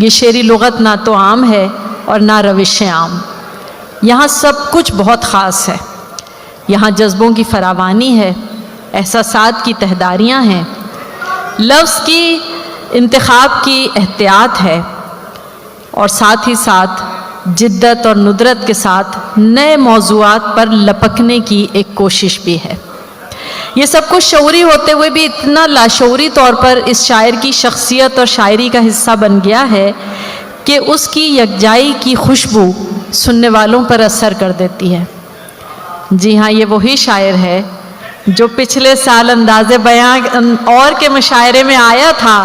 یہ شعری لغت نہ تو عام ہے اور نہ روش عام. یہاں سب کچھ بہت خاص ہے. یہاں جذبوں کی فراوانی ہے، احساسات کی تہداریاں ہیں، لفظ کی انتخاب کی احتیاط ہے، اور ساتھ ہی ساتھ جدت اور ندرت کے ساتھ نئے موضوعات پر لپکنے کی ایک کوشش بھی ہے. یہ سب کچھ شعوری ہوتے ہوئے بھی اتنا لاشعوری طور پر اس شاعر کی شخصیت اور شاعری کا حصہ بن گیا ہے کہ اس کی یکجائی کی خوشبو سننے والوں پر اثر کر دیتی ہے. جی ہاں، یہ وہی شاعر ہے جو پچھلے سال انداز بیاں اور کے مشاعرے میں آیا تھا،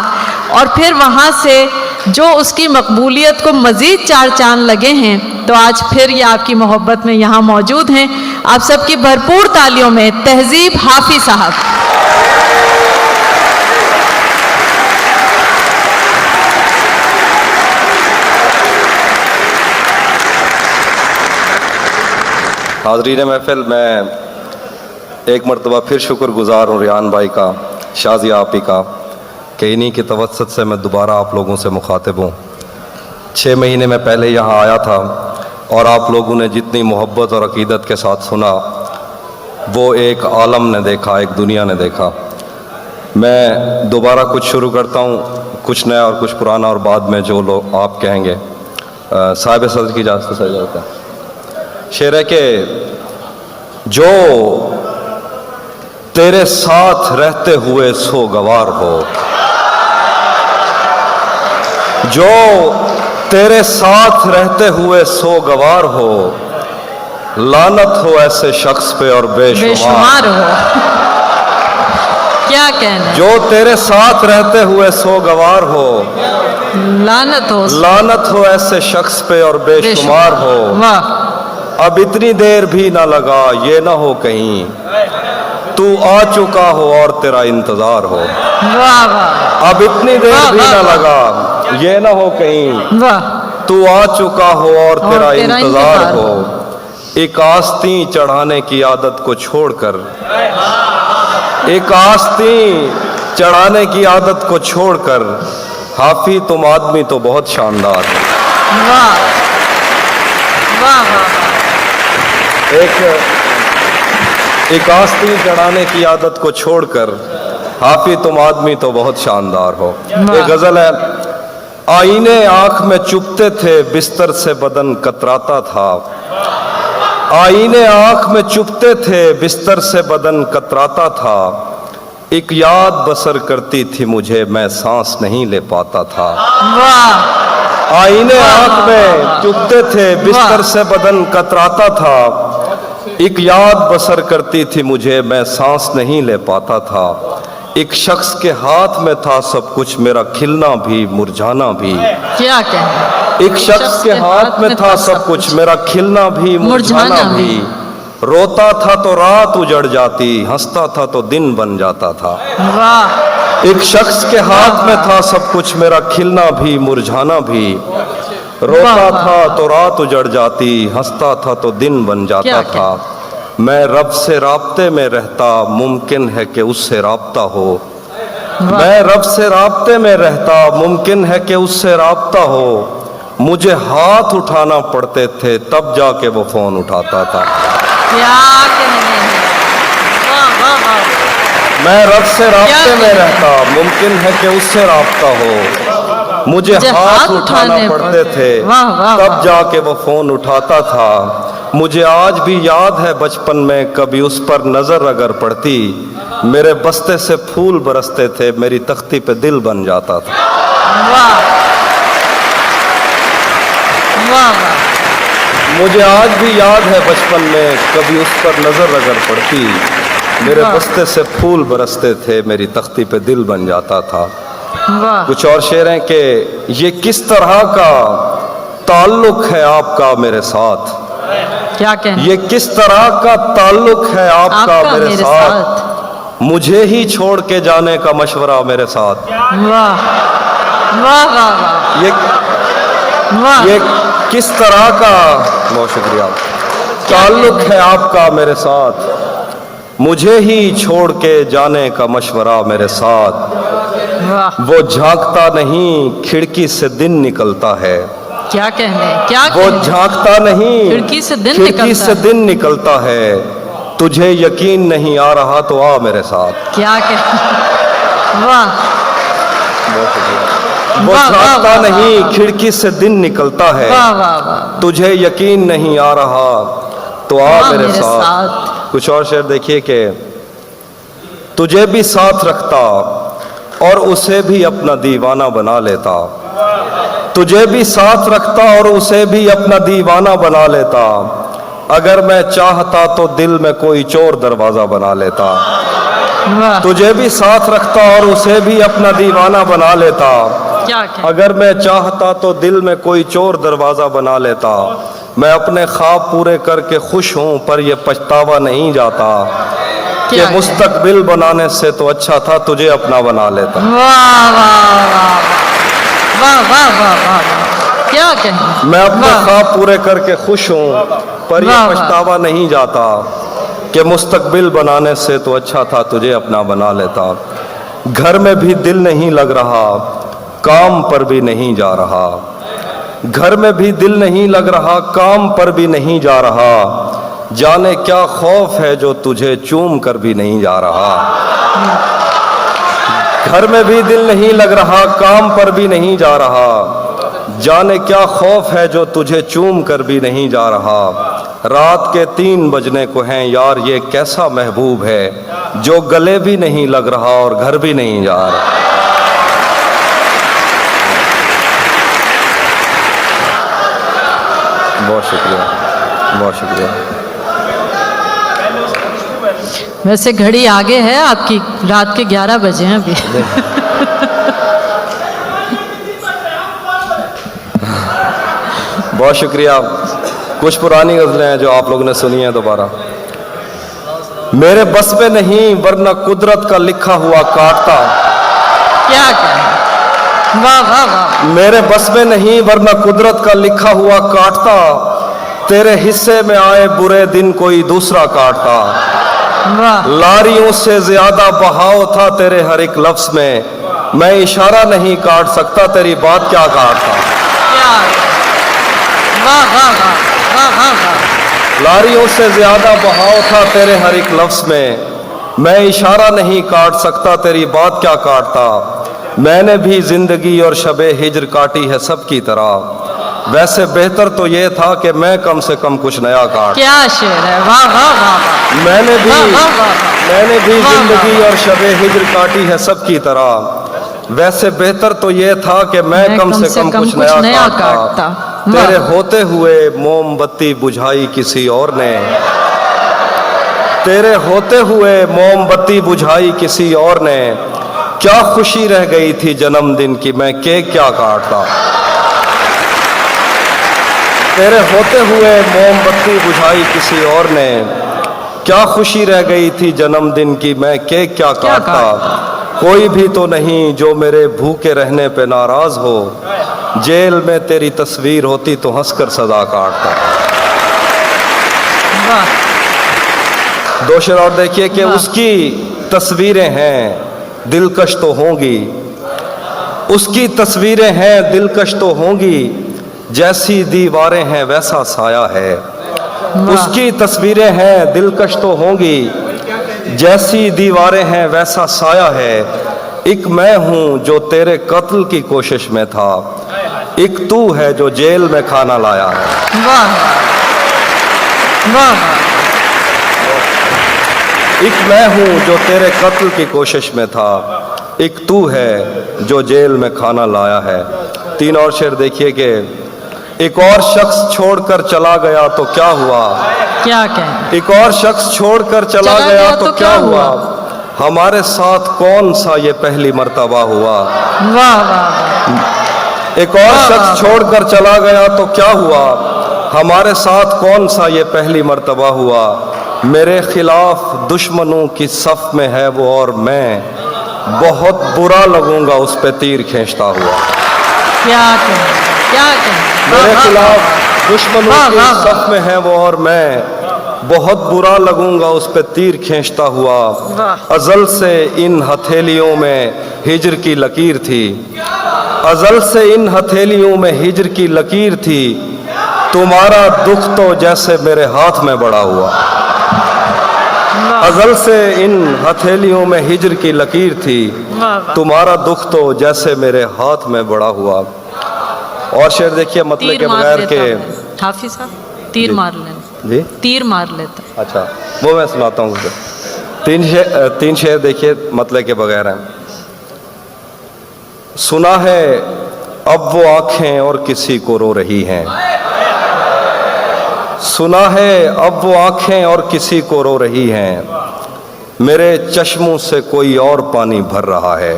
اور پھر وہاں سے جو اس کی مقبولیت کو مزید 4 چاند لگے ہیں، تو آج پھر یہ آپ کی محبت میں یہاں موجود ہیں. آپ سب کی بھرپور تالیوں میں تہذیب حافظ صاحب. حاضرین محفل، میں ایک مرتبہ پھر شکر گزار ہوں ریان بھائی کا، شازیہ آپی کا، کہ انہی کی توسط سے میں دوبارہ آپ لوگوں سے مخاطب ہوں. 6 مہینے میں پہلے یہاں آیا تھا، اور آپ لوگوں نے جتنی محبت اور عقیدت کے ساتھ سنا، وہ ایک عالم نے دیکھا، ایک دنیا نے دیکھا. میں دوبارہ کچھ شروع کرتا ہوں، کچھ نیا اور کچھ پرانا، اور بعد میں جو لوگ آپ کہیں گے. صاحب صدر کی اجازت سے اجازت ہے. شعر ہے کہ جو تیرے ساتھ رہتے ہوئے سوگوار ہو، جو تیرے ساتھ رہتے ہوئے سوگوار ہو، لعنت ہو ایسے شخص پہ اور بے شمار ہو. کیا کہنا ہے؟ جو تیرے ساتھ رہتے ہوئے سوگوار ہو، لعنت ہو ایسے شخص پہ اور بے شمار ہو. واہ. اب اتنی دیر بھی نہ لگا، یہ نہ ہو کہیں تو آ چکا ہو اور تیرا انتظار ہو. واہ واہ. اب اتنی دیر بھی نہ لگا، یہ نہ ہو کہیں تو آ چکا ہو اور تیرا انتظار ہو. ایک آستین چڑھانے کی عادت کو چھوڑ کر، ایک آستین چڑھانے کی عادت کو چھوڑ کر، حافظ تم آدمی تو بہت شاندار. واہ واہ واہ. ایک آستین چڑھانے کی عادت کو چھوڑ کر، حافظ تم آدمی تو بہت شاندار ہو. ایک غزل ہے. آئینے آنکھ میں چپتے تھے، بستر سے بدن کتراتا تھا. آئینے آنکھ میں چپتے تھے، بستر سے بدن کتراتا تھا. ایک یاد بسر کرتی تھی مجھے، میں سانس نہیں لے پاتا تھا. آئینے آنکھ میں چپتے تھے، بستر سے بدن کتراتا تھا. ایک یاد بسر کرتی تھی مجھے، میں سانس نہیں لے پاتا تھا. ایک شخص کے ہاتھ میں تھا سب کچھ، میرا کھلنا بھی مرجھانا بھی. کیا کہنا؟ ایک شخص کے ہاتھ میں تھا سب کچھ، میرا کھلنا بھی مرجھانا بھی. روتا تھا تو رات اجڑ جاتی، ہنستا تھا تو دن بن جاتا تھا. ایک شخص کے ہاتھ میں تھا سب کچھ، میرا کھلنا بھی مرجھانا بھی. روتا تھا تو رات اجڑ جاتی، ہنستا تھا تو دن بن جاتا تھا. میں رب سے رابطے میں رہتا، ممکن ہے کہ اس سے رابطہ ہو. میں رب سے رابطے میں رہتا، ممکن ہے کہ اس سے رابطہ ہو. مجھے ہاتھ اٹھانا پڑتے تھے، تب جا کے وہ فون اٹھاتا تھا. میں رب سے رابطے میں رہتا، ممکن ہے کہ اس سے رابطہ ہو. مجھے ہاتھ اٹھانا پڑتے تھے، تب جا کے وہ فون اٹھاتا تھا. مجھے آج بھی یاد ہے بچپن میں، کبھی اس پر نظر اگر پڑتی، میرے بستے سے پھول برستے تھے، میری تختی پہ دل بن جاتا تھا. مجھے آج بھی یاد ہے بچپن میں، کبھی اس پر نظر اگر پڑتی، میرے بستے سے پھول برستے تھے، میری تختی پہ دل بن جاتا تھا. کچھ اور شعر ہیں کہ یہ کس طرح کا تعلق ہے آپ کا میرے ساتھ. کیا کہنا؟ یہ کس طرح کا تعلق ہے آپ کا میرے ساتھ، مجھے ہی چھوڑ کے جانے کا مشورہ میرے ساتھ. یہ کس طرح کا، بہت شکریہ، تعلق ہے آپ کا میرے ساتھ، مجھے ہی چھوڑ کے جانے کا مشورہ میرے ساتھ. वाह वो झांकता नहीं खिड़की से दिन निकलता है। क्या कहने, क्या वो कहने। झांकता नहीं खिड़की से दिन खिड़की निकलता से है। दिन निकलता है। तुझे यकीन नहीं आ रहा तो आ मेरे साथ। क्या कहने, वाह वो वाह, वाह, झांकता वाह, नहीं वाह। खिड़की से दिन निकलता है। वाह वाह वाह, तुझे यकीन नहीं आ रहा तो आ आ मेरे मेरे साथ। साथ। कुछ और शेर देखिए कि तुझे भी साथ रखता और उसे भी अपना दीवाना बना लेता। तुझे भी साथ रखता और उसे भी अपना दीवाना बना लेता। अगर मैं चाहता तो दिल में कोई चोर दरवाजा बना लेता। वाह तुझे भी साथ रखता और उसे भी अपना दीवाना बना लेता। क्या कहने। अगर मैं चाहता तो दिल में कोई चोर दरवाजा बना लेता। मैं अपने ख्वाब पूरे करके खुश हूँ पर ये पछतावा नहीं जाता कि क्या मुस्तकबिल बनाने से तो अच्छा था तुझे अपना बना लेता। वाह वाह वाह वाह वाह वाह वाह वाह, क्या कहने। मैं अपने वाह, ख्वाब पूरे करके खुश हूँ पर ये वाह, वाह। पछतावा नहीं जाता कि मुस्तकबिल बनाने से तो अच्छा था तुझे अपना बना लेता। घर में भी दिल नहीं लग रहा काम पर भी नहीं जा रहा। घर में भी दिल नहीं लग रहा काम पर भी नहीं जा रहा। जाने क्या खौफ है जो तुझे चूम कर भी नहीं जा रहा। घर में भी दिल नहीं लग रहा काम पर भी नहीं जा रहा। जाने क्या खौफ है जो तुझे चूम कर भी नहीं जा रहा। रात के 3 बजने को हैं यार ये कैसा महबूब है जो गले भी नहीं लग रहा और घर भी नहीं जा रहा। बहुत शुक्रिया, बहुत शुक्रिया। वैसे घड़ी आगे है आपकी, रात के 11 बजे हैं अभी। बहुत शुक्रिया। कुछ पुरानी गज़लें हैं जो आप लोगों ने सुनी हैं दोबारा। मेरे बस में नहीं वरना कुदरत का लिखा हुआ काटता। क्या कहने, वाह वाह वाह, मेरे बस में नहीं वरना कुदरत का लिखा हुआ काटता। तेरे हिस्से में आए बुरे दिन कोई दूसरा काटता। वाह लारियों से ज्यादा बहाव था तेरे हर एक लफ्ज में। मैं इशारा नहीं काट सकता तेरी बात क्या काटता। क्या, वाह वाह वाह वाह वाह वाह, लारियों से ज्यादा बहाव था तेरे हर एक लफ्ज में। मैं इशारा नहीं काट सकता तेरी बात क्या काटता। मैंने भी जिंदगी और शबे हिज्र काटी है सबकी तरह। वैसे बेहतर तो ये था कि मैं कम से कम कुछ नया काट। क्या शेर है, वाह वाह वाह वाह, मैंने भी वाह वाह वाह वाह, मैंने भी वाह, जिंदगी वाह, और शबे हिज्र काटी है सबकी तरह। वैसे बेहतर तो ये था कि मैं कम से कम कुछ नया काटता। तेरे होते हुए मोमबत्ती बुझाई किसी और ने। तेरे होते हुए मोमबत्ती बुझाई किसी और ने। क्या खुशी रह गई थी जन्मदिन की मैं केक क्या काटता। तेरे होते हुए मोमबत्ती बुझाई किसी और ने। क्या खुशी रह गई थी जन्मदिन की मैं केक क्या काटता। कोई भी तो नहीं जो मेरे भूखे रहने पे नाराज हो। जेल में तेरी तस्वीर होती तो हंसकर सजा काटता। वाह, दो शेर और देखिए कि उसकी तस्वीरें हैं दिलकश तो होंगी। उसकी तस्वीरें हैं दिलकश तो होंगी। जैसी दीवारें हैं वैसा साया है। उसकी तस्वीरें हैं दिलकश तो होंगी। जैसी दीवारें हैं वैसा साया है। एक मैं हूं जो तेरे कत्ल की कोशिश में था। एक तू है जो जेल में खाना लाया है। वाह वाह, एक मैं हूं जो तेरे कत्ल की कोशिश में था। एक तू है जो जेल में खाना लाया है। 3 और शेर देखिए कि एक और शख्स छोड़कर चला गया तो क्या हुआ। क्या कहें, एक और शख्स छोड़कर चला गया तो क्या हुआ। हमारे साथ कौन सा ये पहली मर्तबा हुआ। वाह वाह, एक और शख्स छोड़कर चला गया तो क्या हुआ। हमारे साथ कौन सा ये पहली मर्तबा हुआ। मेरे खिलाफ दुश्मनों की सफ में है वो और मैं बहुत बुरा लगूंगा उस पे तीर खींचता हुआ। क्या कहें, क्या कहें, मेरे वाह, खिलाफ वाह, दुश्मनों वाह, की वाह, सफ में है वो और मैं बहुत बुरा लगूंगा उस पे तीर खींचता हुआ। अजल से इन हथेलियों में हिज्र की लकीर थी, अजल से इन हथेलियों में हिज्र की लकीर थी। तुम्हारा दुख तो जैसे मेरे हाथ में बड़ा हुआ। अजल से इन हथेलियों में हिज्र की लकीर थी, तुम्हारा दुख तो जैसे मेरे हाथ में बड़ा हुआ। और शेर देखिए मतलब के बगैर के हाफिज साहब तीर मार लेते जी, तीर मार लेते। अच्छा वो मैं सुनाता हूँ। तीन शेर देखिए मतलब के बगैर हैं। सुना है अब वो आंखें और किसी को रो रही हैं, सुना है अब वो आंखें और किसी को रो रही हैं। मेरे चश्मों से कोई और पानी भर रहा है।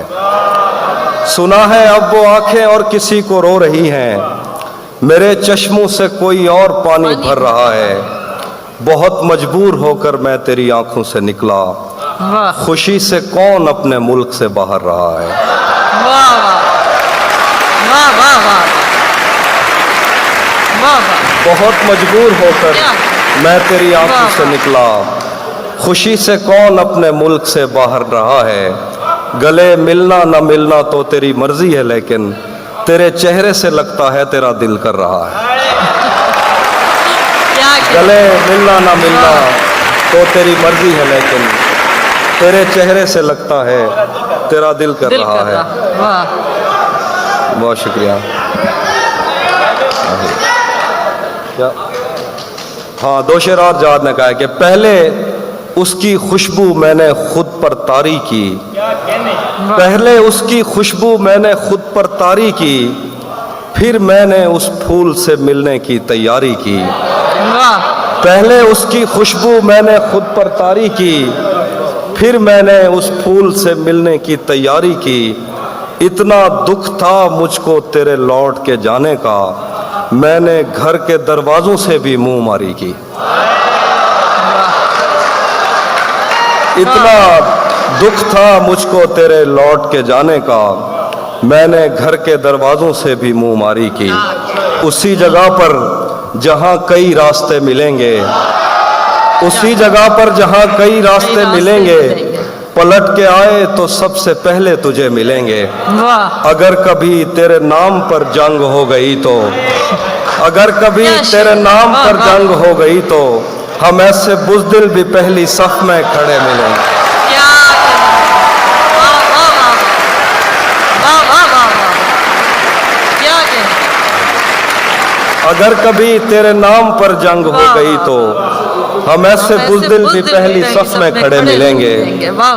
सुना है अब वो आंखें और किसी को रो रही हैं, मेरे चश्मों से कोई और पानी भर रहा है। बहुत मजबूर होकर मैं तेरी आंखों से निकला, खुशी से कौन अपने मुल्क से बाहर रहा है। वाह वाह वाह वाह वाह वाह। बहुत मजबूर होकर मैं तेरी आंखों से निकला, खुशी से कौन अपने मुल्क से बाहर रहा है। गले मिलना न मिलना तो तेरी मर्जी है, लेकिन तेरे चेहरे से लगता है तेरा दिल कर रहा है। गले मिलना न मिलना तो तेरी मर्जी है, लेकिन तेरे चेहरे से लगता है तेरा दिल कर रहा है। बहुत शुक्रिया। क्या हाँ, दो शेर और जाद ने कहा है कि पहले उसकी खुशबू मैंने खुद पर तारी की, पहले उसकी खुशबू मैंने खुद पर तारी की, फिर मैंने उस फूल से मिलने की तैयारी की। पहले उसकी खुशबू मैंने खुद पर तारी की, फिर मैंने उस फूल से मिलने की तैयारी की। इतना दुख था मुझको तेरे लौट के जाने का, मैंने घर के दरवाजों से भी मुंह मारी की। इतना दुख था मुझको तेरे लौट के जाने का, मैंने घर के दरवाजों से भी मुंह मारी की। उसी जगह पर जहां कई रास्ते मिलेंगे, उसी जगह पर जहां कई रास्ते मिलेंगे, पलट के आए तो सबसे पहले तुझे मिलेंगे। अगर कभी तेरे नाम पर जंग हो गई तो, अगर कभी तेरे नाम पर जंग हो गई तो, हम ऐसे बुज़दिल भी पहली सफ में खड़े मिलेंगे। अगर कभी तेरे नाम पर जंग हो गई तो, हम ऐसे बुज़दिल भी पहली सफ में खड़े मिलेंगे।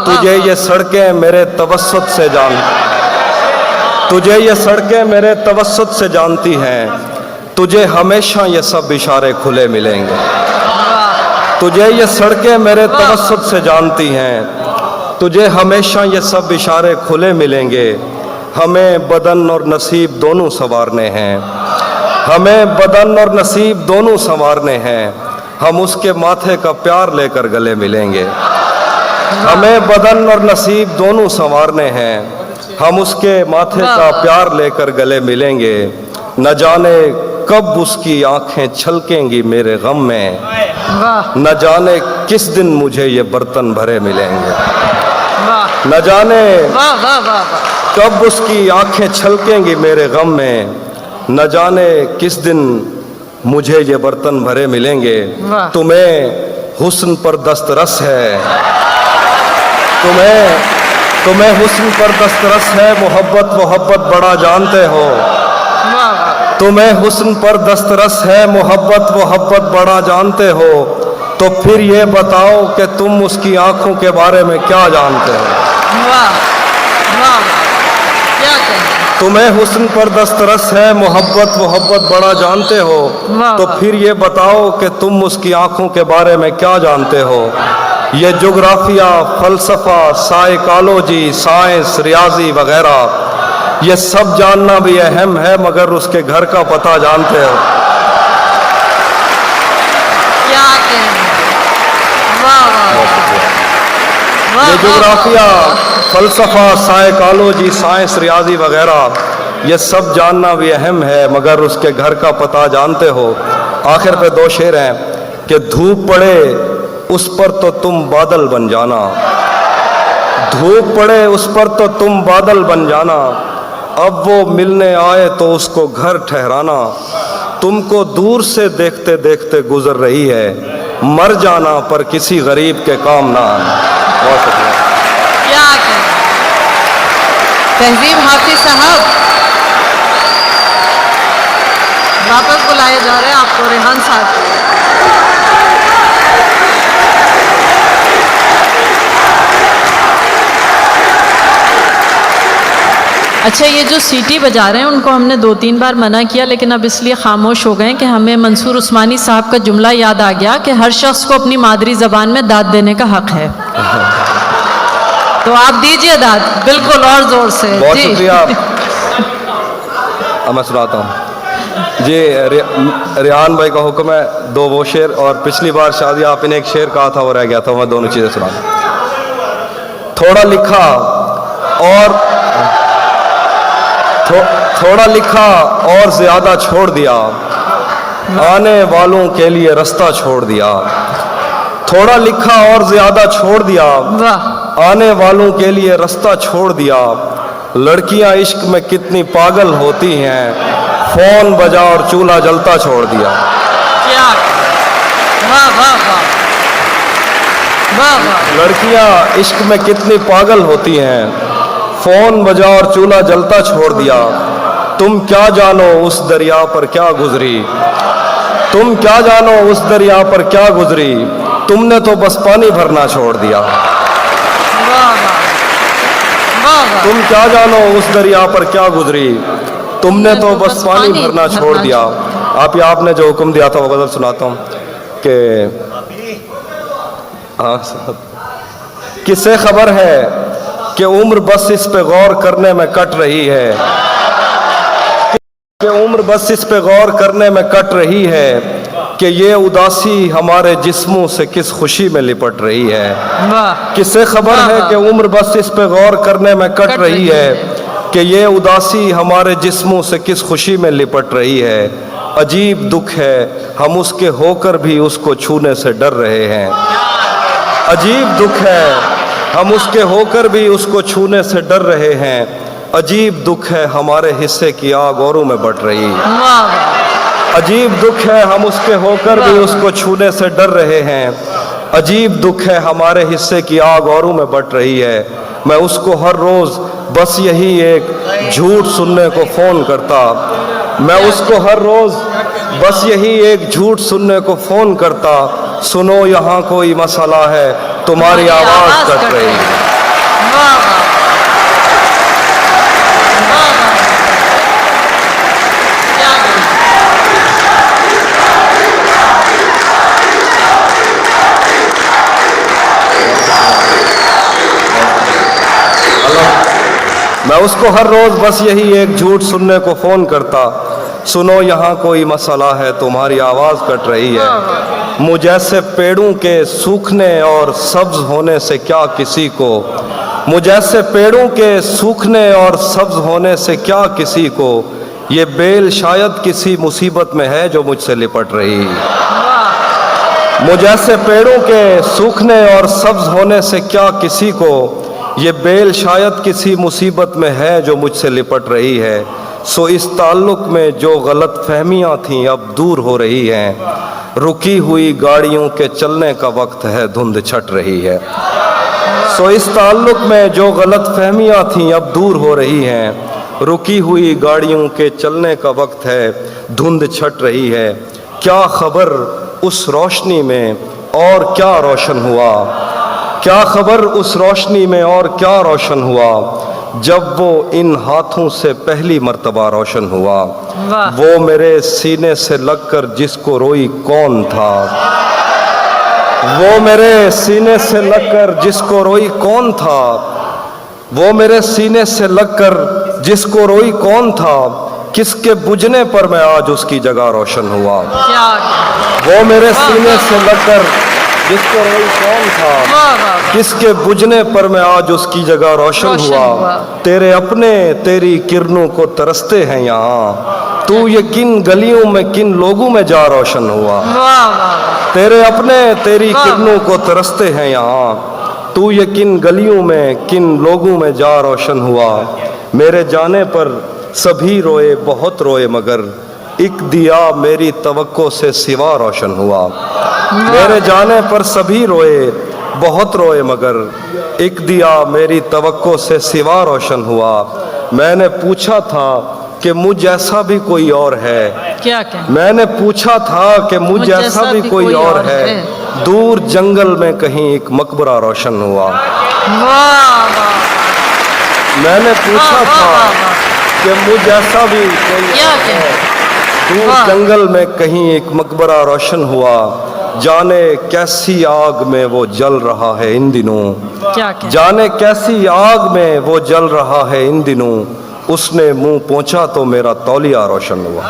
तुझे ये सड़कें मेरे तवस्सुत से जान, तुझे ये सड़कें मेरे तवस्सुत से जानती हैं, तुझे हमेशा ये सब इशारे खुले मिलेंगे। तुझे ये सड़कें मेरे तवस्सुत से जानती हैं, तुझे हमेशा ये सब इशारे खुले मिलेंगे। हमें बदन और नसीब दोनों संवारने हैं, हमें बदन और नसीब दोनों संवारने हैं, हम उसके माथे का प्यार लेकर गले मिलेंगे। हमें बदन और नसीब दोनों संवारने हैं, हम उसके माथे का प्यार लेकर गले मिलेंगे। न जाने कब उसकी आंखें छलकेंगी मेरे गम में, न जाने किस दिन मुझे ये बर्तन भरे मिलेंगे। न जाने कब उसकी आंखें छलकेंगी मेरे गम में, न जाने किस दिन मुझे ये बर्तन भरे मिलेंगे। तुम्हें हुस्न पर दस्तरस है, तुम्हें हुस्न पर दस्तरस है, मोहब्बत बड़ा जानते हो। तुम्हें हुस्न पर दस्तरस है, मोहब्बत बड़ा जानते हो। तो फिर ये बताओ कि तुम उसकी आंखों के बारे में क्या जानते हो। तुम्हें हुस्न पर दस्तरस है, मोहब्बत बड़ा जानते हो। तो फिर ये बताओ कि तुम उसकी आंखों के बारे में क्या जानते हो। ये जोग्राफिया, फलसफा, साइकोलॉजी, साइंस, रियाजी वगैरह, ये सब जानना भी अहम है, मगर उसके घर का पता जानते हो। ये जोग्राफिया, फलसफा, साइकोलॉजी, साइंस, रियाजी वगैरह, ये सब जानना भी अहम है, मगर उसके घर का पता जानते हो। आखिर पे दो शेर हैं کہ دھوپ پڑے اس پر تو تم بادل بن جانا، دھوپ پڑے اس پر تو تم بادل بن جانا، اب وہ ملنے آئے تو اس کو گھر ٹھہرانا، تم کو دور سے دیکھتے دیکھتے گزر رہی ہے، مر جانا پر کسی غریب کے کام نہ آنا۔ بہت شکریہ۔ کیا تہذیب حافظ صاحب واپس بلائے جا رہے ہیں آپ کو، ریحان صاحب۔ اچھا، یہ جو سیٹی بجا رہے ہیں ان کو ہم نے 2-3 بار منع کیا، لیکن اب اس لیے خاموش ہو گئے کہ ہمیں منصور عثمانی صاحب کا جملہ یاد آ گیا کہ ہر شخص کو اپنی مادری زبان میں داد دینے کا حق ہے۔ تو آپ دیجئے داد بالکل اور زور سے۔ بہت جی شکریہ۔ اب میں سناتا ہوں جی، ریحان بھائی کا حکم ہے 2 وہ شعر، اور پچھلی بار شادی آپ نے ایک شعر کہا تھا وہ رہ گیا تھا، میں دونوں چیزیں سناتا ہوں۔ تھوڑا لکھا اور زیادہ چھوڑ دیا، آنے والوں کے لیے رستہ چھوڑ دیا، تھوڑا لکھا اور زیادہ چھوڑ دیا، آنے والوں کے لیے رستہ چھوڑ دیا، لڑکیاں عشق میں کتنی پاگل ہوتی ہیں، فون بجا اور چولہا جلتا چھوڑ دیا۔ لڑکیاں عشق میں کتنی پاگل ہوتی ہیں، فون بجا اور چولہا جلتا چھوڑ دیا، تم کیا جانو اس دریا پر کیا گزری، تم کیا جانو اس دریا پر کیا گزری، تم نے تو بس پانی بھرنا چھوڑ دیا، تم کیا جانو اس دریا پر کیا گزری، تم نے تو بس پانی بھرنا چھوڑ دیا۔ آپ نے جو حکم دیا تھا وہ غزل سناتا ہوں کہ کسے خبر ہے کہ عمر بس اس پہ غور کرنے میں کٹ رہی ہے، کہ عمر بس اس پہ غور کرنے میں کٹ رہی ہے، کہ یہ اداسی ہمارے جسموں سے کس خوشی میں لپٹ رہی ہے، کسے خبر ہے کہ عمر بس اس پہ غور کرنے میں کٹ رہی ہے، کہ یہ اداسی ہمارے جسموں سے کس خوشی میں لپٹ رہی ہے، عجیب دکھ ہے ہم اس کے ہو کر بھی اس کو چھونے سے ڈر رہے ہیں، عجیب دکھ ہے ہم اس کے ہو کر بھی اس کو چھونے سے ڈر رہے ہیں، عجیب دکھ ہے ہمارے حصے کی آگ اوروں میں بٹ رہی ہے، عجیب دکھ ہے ہم اس کے ہو کر بھی اس کو چھونے سے ڈر رہے ہیں، عجیب دکھ ہے ہمارے حصے کی آگ اوروں میں بٹ رہی ہے، میں اس کو ہر روز بس یہی ایک جھوٹ سننے کو فون کرتا، میں اس کو ہر روز بس یہی ایک جھوٹ سننے کو فون کرتا، سنو یہاں کوئی مسئلہ ہے تمہاری آواز کٹ رہی ہے۔ میں اس کو ہر روز بس یہی ایک جھوٹ سننے کو فون کرتا، سنو یہاں کوئی مسئلہ ہے تمہاری آواز کٹ رہی ہے، مجھ جیسے پیڑوں کے سوکھنے اور سبز ہونے سے کیا کسی کو، مجھ جیسے پیڑوں کے سوکھنے اور سبز ہونے سے کیا کسی کو، یہ بیل شاید کسی مصیبت میں ہے جو مجھ سے لپٹ رہی ہے، مجھ جیسے پیڑوں کے سوکھنے اور سبز ہونے سے کیا کسی کو، یہ بیل شاید کسی مصیبت میں ہے جو مجھ سے لپٹ رہی ہے، سو اس تعلق میں جو غلط فہمیاں تھیں اب دور ہو رہی ہیں، رکی ہوئی گاڑیوں کے چلنے کا وقت ہے دھند چھٹ رہی ہے، سو اس تعلق میں جو غلط فہمیاں تھیں اب دور ہو رہی ہیں، رکی ہوئی گاڑیوں کے چلنے کا وقت ہے دھند چھٹ رہی ہے، کیا خبر اس روشنی میں اور کیا روشن ہوا، کیا خبر اس روشنی میں اور کیا روشن ہوا، جب وہ ان ہاتھوں سے پہلی مرتبہ روشن ہوا، وہ میرے سینے سے لگ کر جس کو روئی کون تھا، وہ میرے سینے سے لگ کر جس کو روئی کون تھا، وہ میرے سینے سے لگ کر جس کو روئی کون تھا، کس کے بجھنے پر میں آج اس کی جگہ روشن ہوا، وہ میرے سینے سے لگ کر جس کو روئی کون تھا، کس کے بجھنے پر میں آج اس کی جگہ روشن ہوا، تیرے اپنے تیری کرنوں کو ترستے ہیں یہاں، تو یہ کن گلیوں میں کن لوگوں میں جا روشن ہوا، तेरे अपने तेरी किरणों को तरसते हैं यहाँ, तू ये किन गलियों में किन लोगों में जा रोशन हुआ। मेरे जाने पर सभी रोए बहुत रोए मगर एक दिया मेरी तवक्को से सिवा रोशन हुआ। मेरे जाने पर सभी रोए बहुत रोए मगर एक दिया मेरी तवक्को से सिवा रोशन हुआ। मैंने पूछा था कि मुझ जैसा भी कोई और है, क्या क्या मैंने पूछा था कि मुझ जैसा भी कोई और है, दूर जंगल में कहीं एक मकबरा रोशन हुआ। वाह वाह मैंने पूछा वाह, था वाह, वाह। कि मुझ जैसा भी कोई क्या और क्या है, दूर वाह। जंगल में कहीं एक मकबरा रोशन हुआ। जाने कैसी आग में वो जल रहा है इन दिनों, क्या क्या जाने कैसी आग में वो जल रहा है इन दिनों। उसने मुंह पहुंचा तो मेरा तौलिया रोशन हुआ।